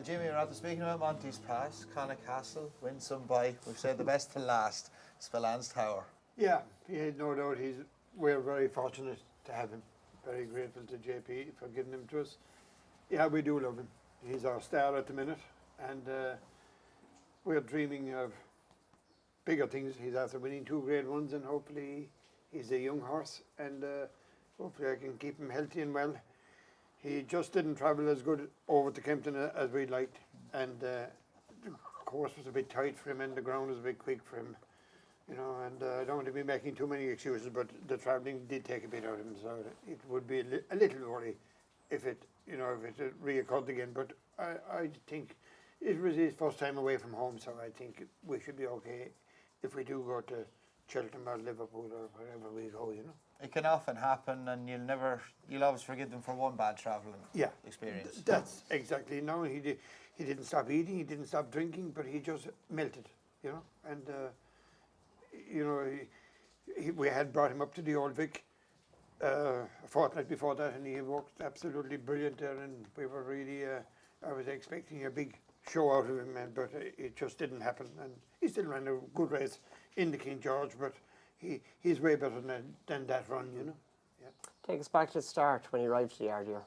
Well, Jimmy, we're after speaking about Monty's Pass, Connacht Castle, Winsome by, we've said the best to last, SPILLANE'S TOWER. Yeah, no doubt. We're very fortunate to have him. Very grateful to JP for giving him to us. Yeah, we do love him. He's our star at the minute, and we're dreaming of bigger things. He's after winning 2 Grade 1s, and hopefully he's a young horse, and hopefully I can keep him healthy and well. He just didn't travel as good over to Kempton as we'd liked, and the course was a bit tight for him, and the ground was a bit quick for him, you know. And I don't want to be making too many excuses, but the travelling did take a bit out of him, so it would be a little worry if it reoccurred again. But I think it was his first time away from home, so I think we should be okay if we do go to Cheltenham or Liverpool or wherever we go, you know. It can often happen, and you'll always forgive them for one bad travelling experience. That's exactly. No, he didn't stop eating, he didn't stop drinking, but he just melted, you know. And you know, we had brought him up to the Old Vic a fortnight before that, and he worked absolutely brilliant there. And we were really, I was expecting a big show out of him, but it just didn't happen. And he still ran a good race in the King George, but he's way better than that run, you know. Yeah. Take us back to the start when he arrived to the yard here.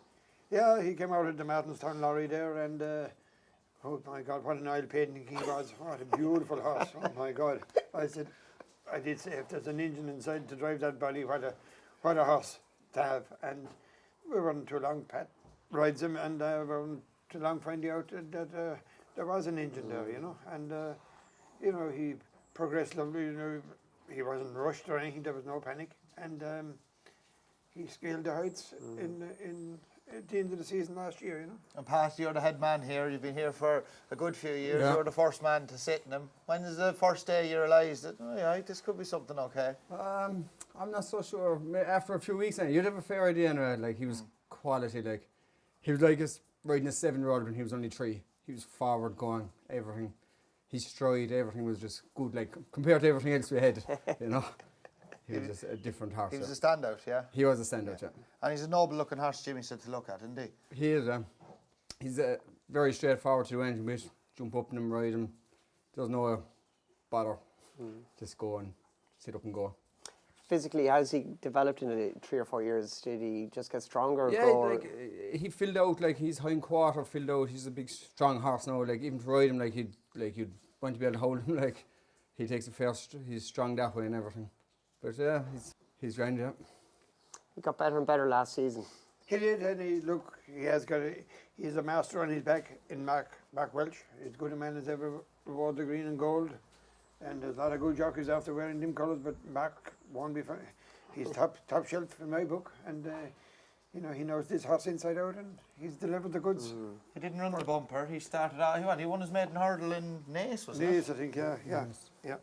Yeah, he came out of the Martinstown lorry there, and oh my God, what an oil painting he was! What a beautiful horse! Oh my God! I did say, if there's an engine inside to drive that body, what a horse to have. And we weren't too long. Pat rides him, and we weren't too long finding out that there was an engine there, you know. And you know, he progressed lovely. You know, he wasn't rushed or anything. There was no panic, and he scaled the heights at the end of the season last year, you know. And Pat, you're the head man here. You've been here for a good few years. Yeah. You're the first man to sit in him. When is the first day you realised that, oh yeah, this could be something okay? I'm not so sure. After a few weeks, you'd have a fair idea. Like, he was quality. Like, he was like riding a 7-year-old when he was only 3. He was forward going, everything. His stride, everything was just good. Like, compared to everything else we had, you know. He was just a different horse. He was a standout, yeah? He was a standout, yeah. And he's a noble-looking horse, Jimmy said, to look at, isn't he? He is. He's very straightforward to do anything with. Jump up on him, ride him. There's no bother. Just go and sit up and go. Physically, how's he developed in the 3 or 4 years? Did he just get stronger? Yeah, like, he filled out, like, his hind quarter filled out. He's a big, strong horse now. Like, even to ride him, you'd want to be able to hold him. Like, he takes it first. He's strong that way and everything. But yeah, he's grand, yeah. He got better and better last season. He did, and he's a master on his back in Mark Welch. He's good a man as ever reward the green and gold. And there's a lot of good jockeys after wearing them colours, but Mark won't be fine. He's top shelf in my book, and you know, he knows this horse inside out, and he's delivered the goods. He didn't run the bumper. He started out. He won his maiden hurdle in Naas, wasn't it? Naas, I think,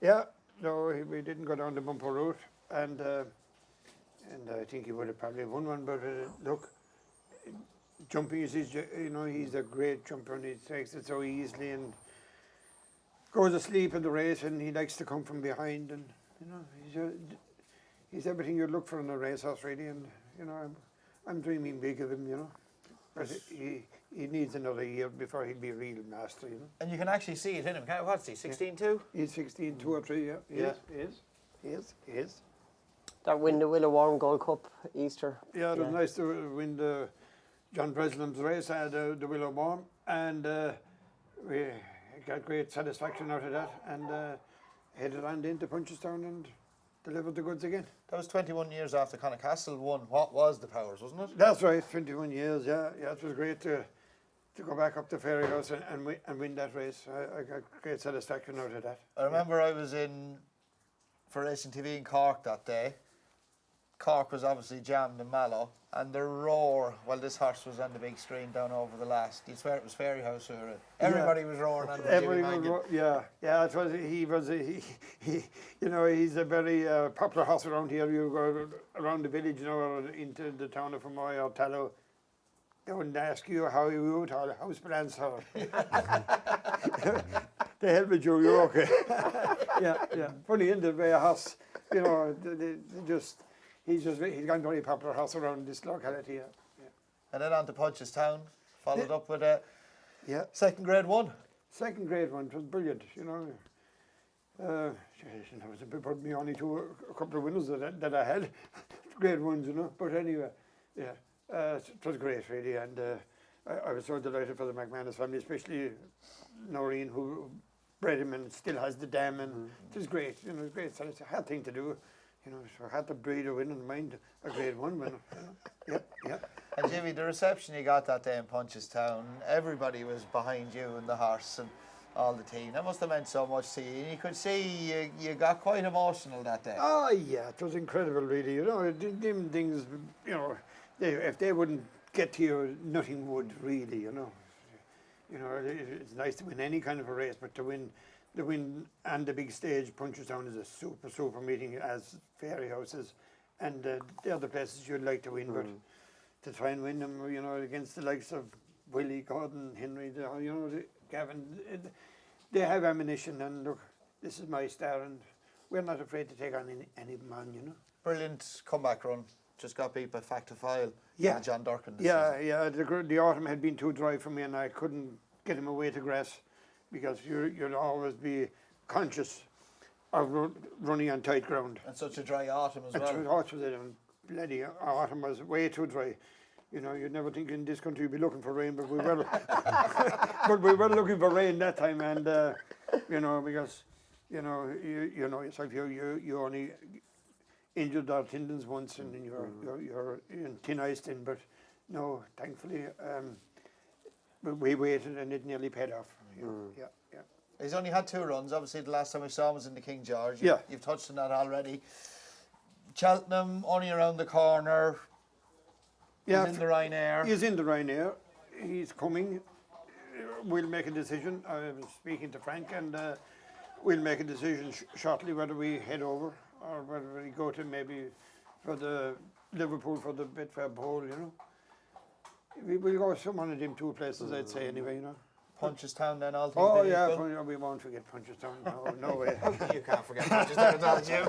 yeah. No, we didn't go down the bumper route, and I think he would have probably won one. But look, jumping is his, you know, he's a great jumper, and he takes it so easily and goes asleep in the race, and he likes to come from behind, and you know, he's everything you'd look for in a racehorse, really. And you know, I'm dreaming big of him, you know. But he needs another year before he'll be a real master, you know. And you can actually see it in him. What's he, 16-2? He's 16-2 or 3, yeah. He is. That win the Willow Warm Gold Cup Easter. Yeah, it was nice to win the John Preslam's race at the Willow Warm, and we got great satisfaction out of that, and headed on into Punchestown and delivered the goods again. That was 21 years after Connacht Castle won what was the Powers, wasn't it? That's right, 21 years, yeah. It was great to go back up to Fairy House and win that race. I got great satisfaction out of that. I remember I was for Racing TV in Cork that day. Cork was obviously jammed in Mallow, and the roar while this horse was on the big screen down over the last. You'd swear it was Fairy House. Everybody was roaring on Jimmy Mangan. Yeah. It was. He you know, he's a very popular horse around here. You go around the village, you know, or into the town of Fermoy or Tallow. They wouldn't ask you how you would, how's Bland's horse. The hell with you, you're okay. yeah. Funny in the way a horse, you know, he's got a very popular horse around this locality. Yeah. And then on to Punchestown, followed up with a Yeah. Second grade one. Second grade one, it was brilliant, you know. That was a bit put me only to a couple of winners that I had, grade ones, you know. But anyway, yeah, it was great really, and I was so delighted for the McManus family, especially Noreen, who bred him and still has the dam, and it was great, you know, it was great. So it's a hard thing to do, you know. So I had to breed a win and mind a grade one winner. You know? Yeah. And Jimmy, the reception you got that day in Punchestown, everybody was behind you and the horse and all the team. That must have meant so much to you. And you could see you got quite emotional that day. Oh yeah, it was incredible really. You know, them things, you know, if they wouldn't get to you, nothing would really, you know. You know, it's nice to win any kind of a race, but to win the win and the big stage, Punchestown is a super meeting, as Fairy House is, and the other places you'd like to win, but to try and win them, you know, against the likes of Willie, Gordon, Henry, you know, Gavin, they have ammunition, and look, this is my star, and we're not afraid to take on any man, you know. Brilliant comeback run. Just got beat by Fact to File. Yeah. John Durkin. Yeah. The autumn had been too dry for me, and I couldn't get him away to grass, because you'll always be conscious of running on tight ground. And such a dry autumn as well. Bloody autumn was way too dry. You know, you'd never think in this country you'd be looking for rain, but we were. But we were looking for rain that time, and you know, because you know yourself, you only injured our tendons once, and you're in thin ice then. But no, thankfully, we waited, and it nearly paid off. Yeah. He's only had 2 runs. Obviously, the last time we saw him was in the King George. Yeah. You've touched on that already. Cheltenham, only around the corner. Yeah, He's in the Ryanair. He's in the Ryanair. He's coming. We'll make a decision. I was speaking to Frank, and we'll make a decision shortly whether we head over or whether we go to maybe for the Liverpool for the Betfair Bowl, you know. We'll go to one of them 2 places, I'd say, anyway, you know. Punchestown then, all things Oh, being yeah, equal. we won't forget Punchestown. No way. You can't forget Punchestown at all, Jim.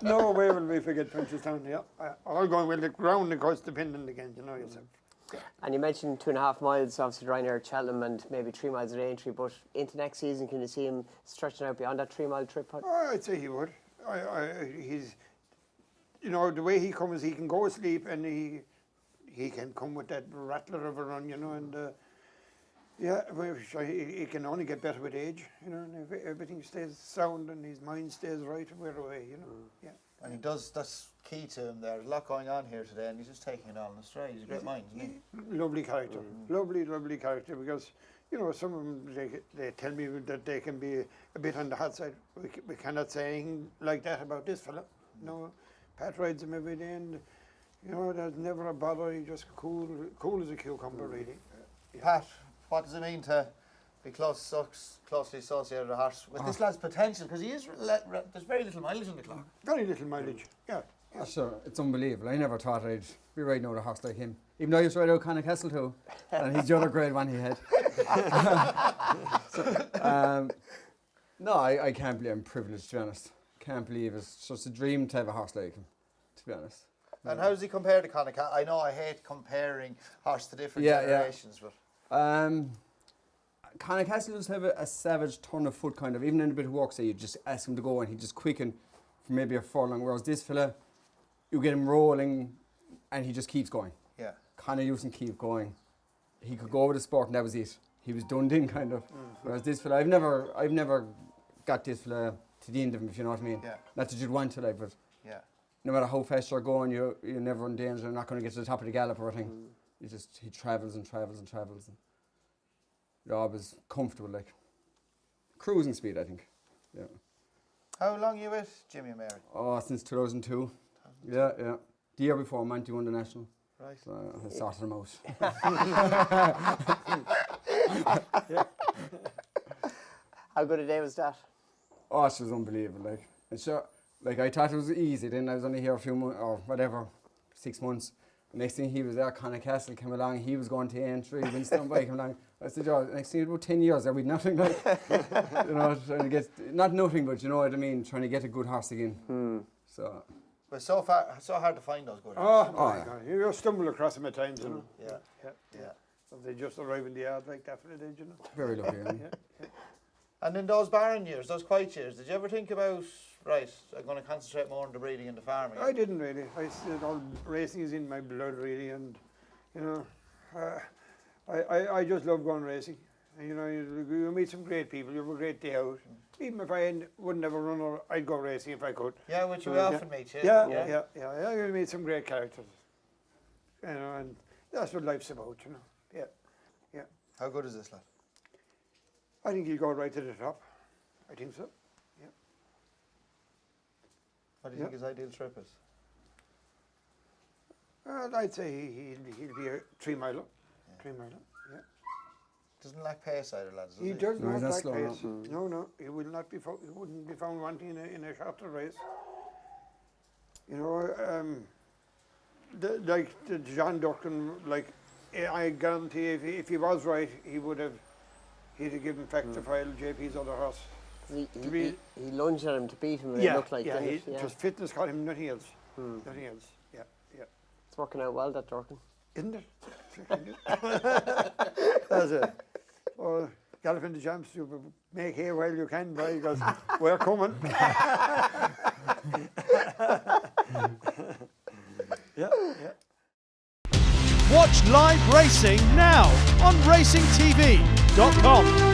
No way will we forget Punchestown, yeah. All going well, the ground, of course, dependent again, you know yourself. And you mentioned 2.5 miles, obviously Ryanair, Cheltenham, and maybe 3 miles at Aintree, but into next season, can you see him stretching out beyond that 3 mile trip? Oh, I'd say he would. He's, you know, the way he comes, he can go asleep, and he can come with that rattler of a run, you know, and yeah, he can only get better with age, you know, and if everything stays sound and his mind stays right, we're away, you know. Yeah. And he does, that's key to him there. There's a lot going on here today, and he's just taking it all in stride. He's a great mind, isn't he? Lovely character, lovely character, because, you know, some of them, they tell me that they can be a bit on the hot side. We cannot say anything like that about this fella. No, Pat rides him every day, and, you know, there's never a bother. He's just cool as a cucumber, really. Yeah. Pat, what does it mean to be closely associated with a horse with this lad's potential? Because he is, there's very little mileage on the clock. Very little mileage, yeah. Oh, sure, it's unbelievable. I never thought I'd be riding out a horse like him. Even though I used to ride out Conor Castle too, and he's the other grade one he had. No, I can't believe I'm privileged, to be honest. Can't believe it's just a dream to have a horse like him, to be honest. And how does he compare to Conor Castle? I know I hate comparing horse to different generations, but Conor Castle just have a savage turn of foot, kind of. Even in a bit of work, say you just ask him to go and he'd just quicken for maybe a furlong. Whereas this fella, you get him rolling and he just keeps going. yeah. Conor used to keep going. He could go over the sport and that was it. He was done in, kind of. Whereas this fella, I've never got this fella to the end of him, if you know what I mean. Yeah. Not that you'd want to, like, but Yeah. no matter how fast you're going, you're never in danger. You're not going to get to the top of the gallop or anything. He travels and travels and travels. And you're always comfortable, like cruising speed, I think. Yeah. How long are you with Jimmy and Mary? Oh, since 2002. Yeah. The year before, Monty won the national. Right. So I sorted them out. How good a day was that? Oh, it was unbelievable. Like, and sure, like I thought it was easy. Then I was only here a few months or whatever, 6 months. The next thing he was there, Conor Castle came along. He was going to Aintree. Winston Bike came along. I said, "Oh, next thing about 10 years, are we nothing like, you know, trying to get not nothing, but you know what I mean, trying to get a good horse again." So. But so hard to find those good Oh, horses. my God. You stumble across them at times, you know. Yeah. So they just arrive in the yard like that for the day, you know. Very lucky. Yeah. Yeah. And in those barren years, those quiet years, did you ever think about, right, I'm going to concentrate more on the breeding and the farming? I didn't really. I said all racing is in my blood really, and you know, I just love going racing. And, you know, you meet some great people. You have a great day out. Even if I wouldn't have a runner, I'd go racing if I could. Yeah, which we often meet, Yeah. You meet some great characters. You know, and that's what life's about. You know. Yeah. How good is this lad? I think he'll go right to the top. I think so. Yeah. What do you think his ideal trip is? Well, I'd say he'll be a 3 miler. 3 miler. Yeah. Doesn't lack pace either, lads. Does He does No, not he's not like slow, pace. no. No, he will not be. He wouldn't be found wanting in a shorter race. You know, like the John Durkin. Like, I guarantee, if he was right, he'd have given Factifile JP's other horse. He lunged at him to beat him, and it looked like it. Just fitness caught him, nothing else. Nothing else. Yeah. It's working out well, that Durkin. Isn't it? That's it. Or gallop in the jumps, you make hay while you can, boy, because we're coming. Yeah. Watch live racing now on racingtv.com.